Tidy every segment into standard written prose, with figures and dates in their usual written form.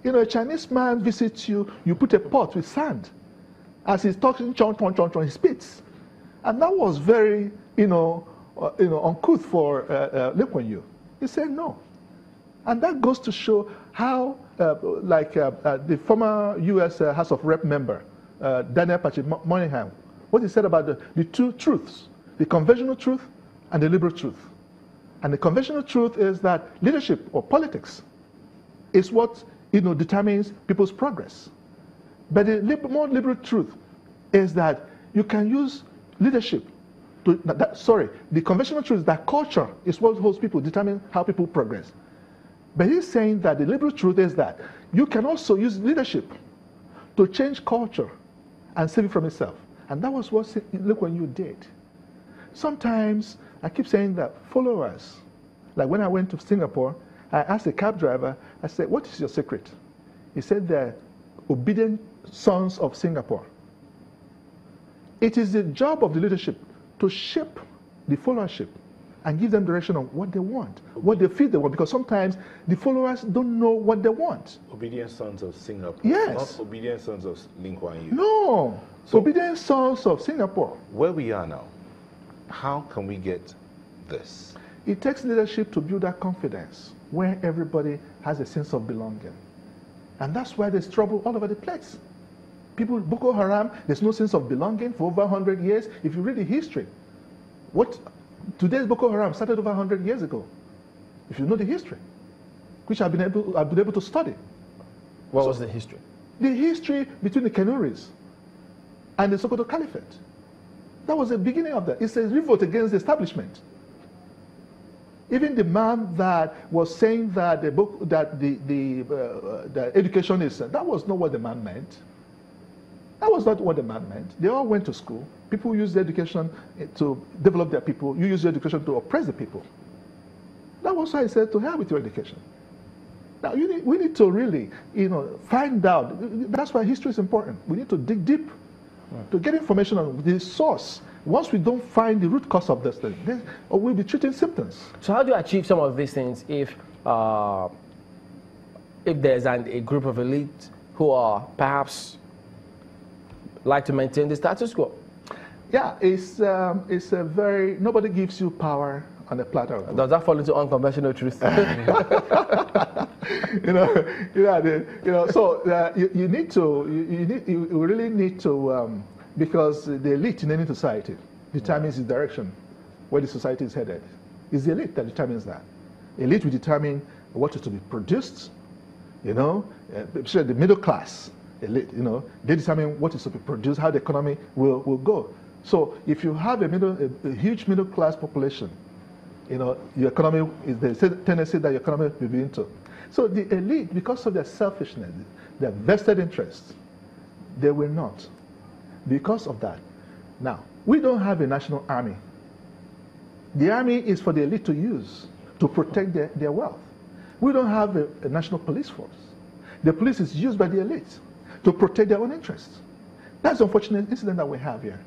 You know, a Chinese man visits you, you put a pot with sand. As he's talking, chon, chon, chon, chon, he spits. And that was very, uncouth for Lee Kuan Yew. He said no. And that goes to show how, the former U.S. House of Rep member, Daniel Patrick Moynihan, what he said about the two truths, the conventional truth and the liberal truth. And the conventional truth is that leadership or politics is what determines people's progress. But the more liberal truth is that you can use leadership to, the conventional truth is that culture is what holds people, determine how people progress. But he's saying that the liberal truth is that you can also use leadership to change culture and save it from itself. And that was what Lee Kuan Yew did. Sometimes I keep saying that followers, like when I went to Singapore, I asked a cab driver, I said, what is your secret? He said, they're obedient sons of Singapore. It is the job of the leadership to shape the followership and give them direction on what they want, what they feel they want, because sometimes the followers don't know what they want. Obedient sons of Singapore. Yes. Not obedient sons of Lee Kuan Yew. No. So, obedient sons of Singapore. Where we are now, how can we get this? It takes leadership to build that confidence where everybody has a sense of belonging. And that's why there's trouble all over the place. People, Boko Haram, there's no sense of belonging for over 100 years. If you read the history, today's Boko Haram started over 100 years ago. If you know the history, which I've been able to study. What was the history? The history between the Kanuris and the Sokoto Caliphate. That was the beginning of that. It's a revolt against the establishment. Even the man that was saying that the education is, that was not what the man meant. That was not what the man meant. They all went to school. People use education to develop their people. You use your education to oppress the people. That was why I said, to hell with your education. Now, we need to really, find out. That's why history is important. We need to dig deep to get information on the source. Once we don't find the root cause of this thing, then we'll be treating symptoms. So how do you achieve some of these things if there's a group of elite who are perhaps like to maintain the status quo? Yeah, it's a very, nobody gives you power on a platter of gold. Does that fall into unconventional truth? You really need to, because the elite in any society determines the direction where the society is headed. It's the elite that determines that. Elite will determine what is to be produced, especially the middle class elite, they determine what is to be produced, how the economy will go. So if you have a huge middle class population, your economy is the tendency that your economy will be into. So the elite, because of their selfishness, their vested interests, they will not. Because of that. Now, we don't have a national army. The army is for the elite to use to protect their wealth. We don't have a national police force. The police is used by the elite to protect their own interests. That's the unfortunate incident that we have here.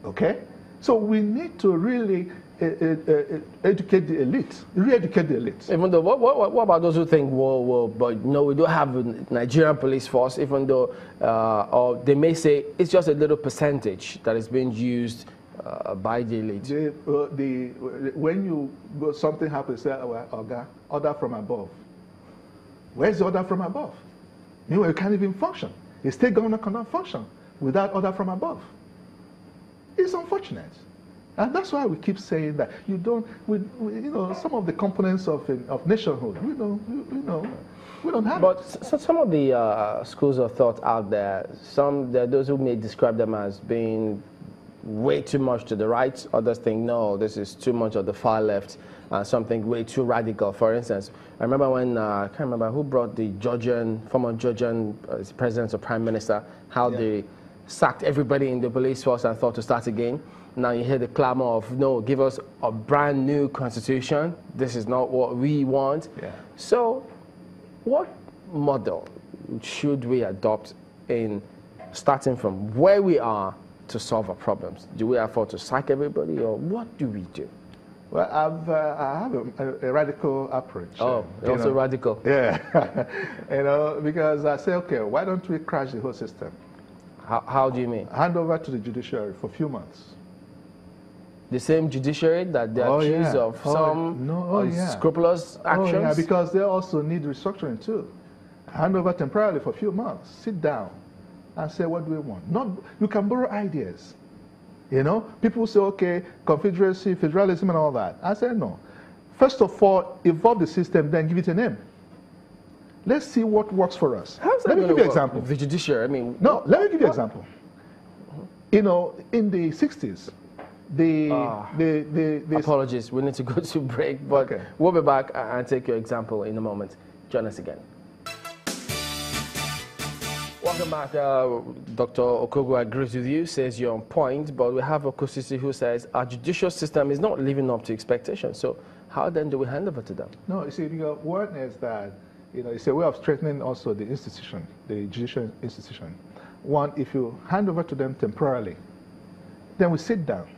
Okay? So we need to really educate the elite, re-educate the elite. Even though, what about those who think, but we don't have a Nigerian police force, even though, or they may say it's just a little percentage that is being used by the elite. When something happens, say, order from above. Where's the order from above? You can't even function. A state government cannot function without order from above. It's unfortunate. And that's why we keep saying that some of the components of nationhood, we don't have. But some of the schools of thought out there, those who may describe them as being way too much to the right, others think, no, this is too much of the far left, something way too radical. For instance, I remember when, I can't remember who brought the former Georgian president or prime minister, how they sacked everybody in the police force and thought to start again. Now you hear the clamor of, no, give us a brand new constitution. This is not what we want. Yeah. So what model should we adopt in starting from where we are to solve our problems? Do we afford to sack everybody, or what do we do? Well, I have a radical approach. Oh, you're also radical. Yeah, because I say, okay, why don't we crash the whole system? How do you mean? Hand over to the judiciary for a few months. The same judiciary that they accuse of some unscrupulous actions? Oh, yeah, because they also need restructuring too. Hand over temporarily for a few months. Sit down and say, what do we want? You can borrow ideas. People say, okay, confederacy, federalism and all that. I say, no. First of all, evolve the system, then give it a name. Let's see what works for us. Let me give you an example. The judiciary, I mean... No, let me give you an example. In the 60s, apologies, we need to go to break, but we'll be back and take your example in a moment. Join us again. Welcome back. Dr. Okogo agrees with you, says you're on point, but we have Okosisi who says our judicial system is not living up to expectations. So how then do we hand over to them? No, you see, one is that, it's a way of strengthening also the institution, the judicial institution. One, if you hand over to them temporarily, then we sit down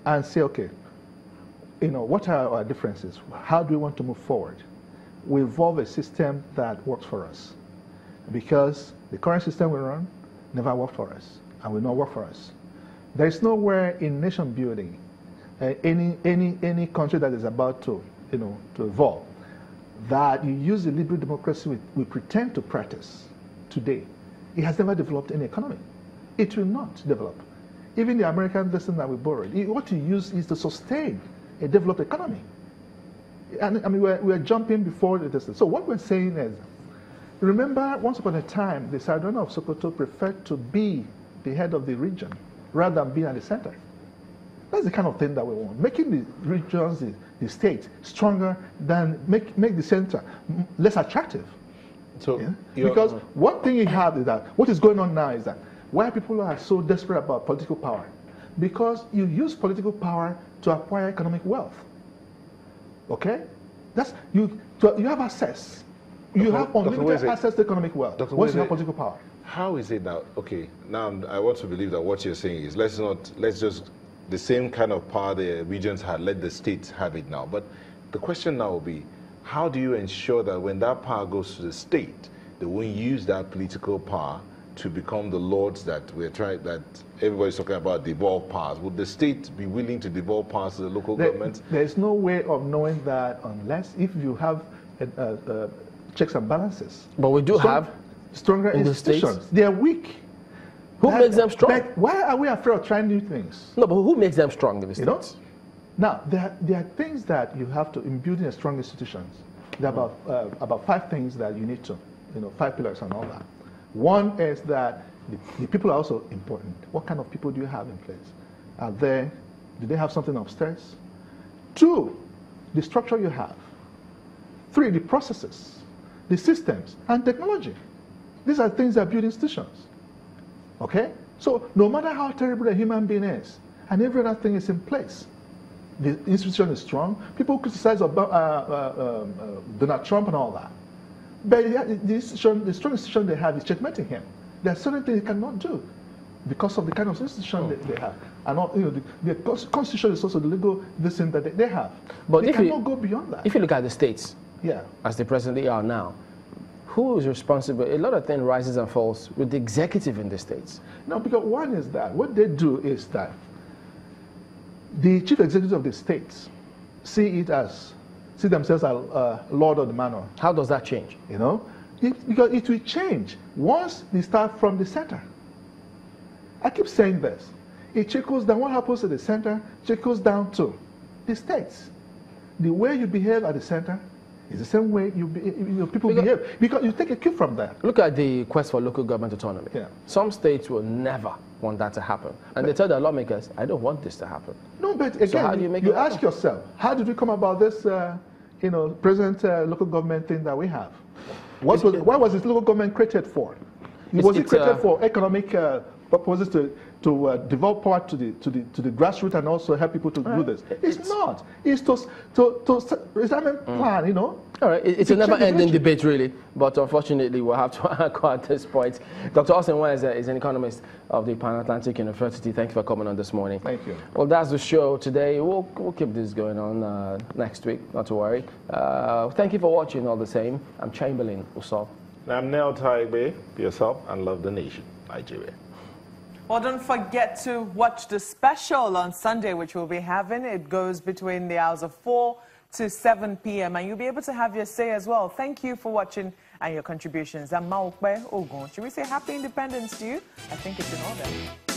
and say, okay, what are our differences? How do we want to move forward? We evolve a system that works for us. Because the current system we run never worked for us and will not work for us. There is nowhere in nation building, any country that is about to evolve, that you use the liberal democracy we pretend to practice today. It has never developed any economy. It will not develop. Even the American lesson that we borrowed, what you use is to sustain a developed economy. And I mean, we're jumping before the distance. So what we're saying is, remember, once upon a time, the Sardana of Sokoto preferred to be the head of the region rather than being at the center. That's the kind of thing that we want. Making the regions, the state, stronger than make the center less attractive. So, because one thing you have is that what is going on now is that why people are so desperate about political power, because you use political power to acquire economic wealth. Okay, you have access. You have unlimited access to economic wealth once you have political power. How is it that, okay, now I want to believe that what you're saying is let's just, the same kind of power the regions had, let the states have it now. But the question now will be, how do you ensure that when that power goes to the state, they won't use that political power to become the lords that that everybody's talking about, devolve powers? Would the state be willing to devolve powers to the local governments? There's no way of knowing that unless if you have checks and balances. But we do have stronger institutions. They are weak. Who makes them strong? Why are we afraid of trying new things? No, but who makes them strong in the states? Now, there are things that you have to, in building a strong institutions, there are about 5 things that you need to, 5 pillars and all that. One is that the people are also important. What kind of people do you have in place? Do they have something upstairs? 2, the structure you have. 3, the processes, the systems, and technology. These are things that build institutions. Okay? So no matter how terrible a human being is, and every other thing is in place, the institution is strong. People criticize Donald Trump and all that. But the strong institution they have is checkmating him. There are certain things he cannot do because of the kind of institution they have. And the constitution is also the legal thing that they have. But they cannot go beyond that. If you look at the states, as they presently are now, who is responsible? A lot of things rises and falls with the executive in the states. No, because one is that what they do is that the chief executive of the states see themselves as lord of the manor. How does that change? Because it will change once they start from the center. I keep saying this. It trickles down. What happens to the center trickles down to the states. The way you behave at the center is the same way people behave. Because you take a cue from that. Look at the quest for local government autonomy. Some states will never want that to happen. And they tell their lawmakers, I don't want this to happen. No, but again, so how do you ask yourself, how did we come about this present local government thing that we have? Why was this local government created for? Was it created for economic proposes to devolve power to the grassroots and also help people to do this. It's not. It's to retirement plan, you know. All right, it's a never-ending debate, really, but unfortunately, we'll have to anchor at this point. Dr. Nweze is an economist of the Pan-Atlantic University. Thank you for coming on this morning. Thank you. Well, that's the show today. We'll keep this going on next week, not to worry. Thank you for watching all the same. I'm Chamberlain Usop. I'm Nel Taigbe. Be yourself and love the nation, Nigeria. Well, don't forget to watch the special on Sunday, which we'll be having. It goes between the hours of 4 to 7 p.m. and you'll be able to have your say as well. Thank you for watching and your contributions. I'm Maokbe Ogun. Should we say happy independence to you? I think it's in order.